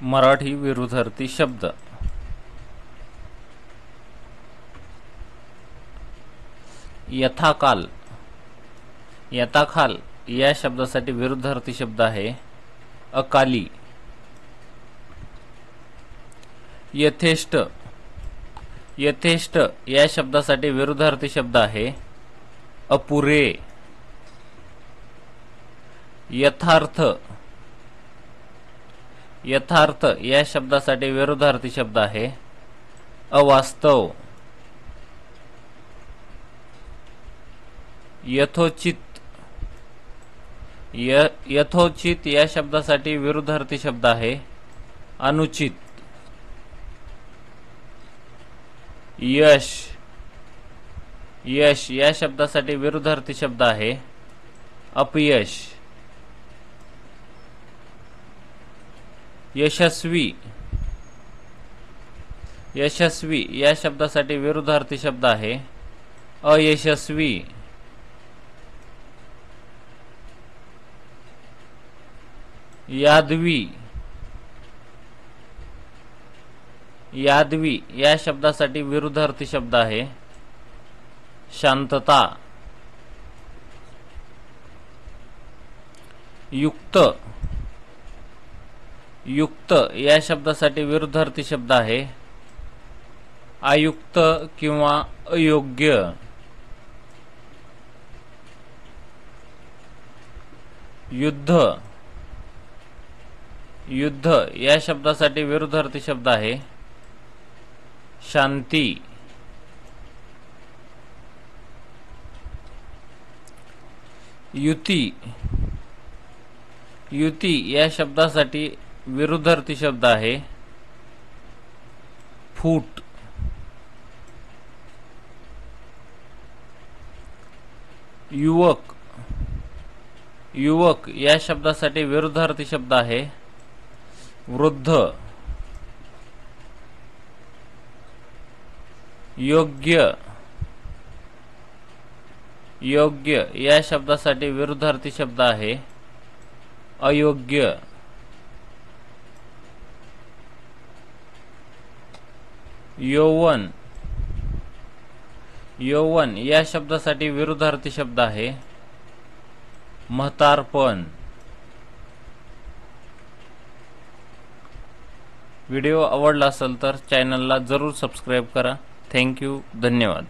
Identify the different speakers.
Speaker 1: मराठी विरुद्धार्थी शब्द। यथाकाल। यथाकाल या शब्दासाठी विरुद्धार्थी शब्द आहे अकाली। यथेष्ट। यथेष्ट या शब्दासाठी विरुद्धार्थी शब्द आहे अपुरे। यथार्थ। यथार्थ या शब्दासाठी विरुद्धार्थी शब्द आहे अवास्तव। यथोचित। यथोचित या शब्दासाठी विरुद्धार्थी शब्द आहे अनुचित। यश। यश या शब्दासाठी विरुद्धार्थी शब्द आहे अपयश। यशस्वी। यशस्वी या शब्दासाठी विरुद्धार्थी शब्द आहे अयशस्वी। यादवी। यादवी या शब्दासाठी विरुद्धार्थी शब्द आहे शांतता। युक्त। युक्त या शब्दासाठी विरुद्धार्थी शब्द आहे अयुक्त किंवा अयोग्य। युद्ध। युद्ध या शब्दासाठी विरुद्धार्थी शब्द आहे शांती। युती। युती या शब्दासाठी विरुद्धार्थी शब्द आहे फूट। युवक। युवक या शब्दासाठी विरुद्धार्थी शब्द आहे वृद्ध। योग्य। योग्य या शब्दासाठी विरुद्धार्थी शब्द आहे अयोग्य। यौवन। यौवन या शब्दासाठी विरुद्धार्थी शब्द आहे म्हातारपण। व्हिडिओ आवडला असेल तर चॅनलला जरूर सबस्क्राइब करा। थँक्यू। धन्यवाद।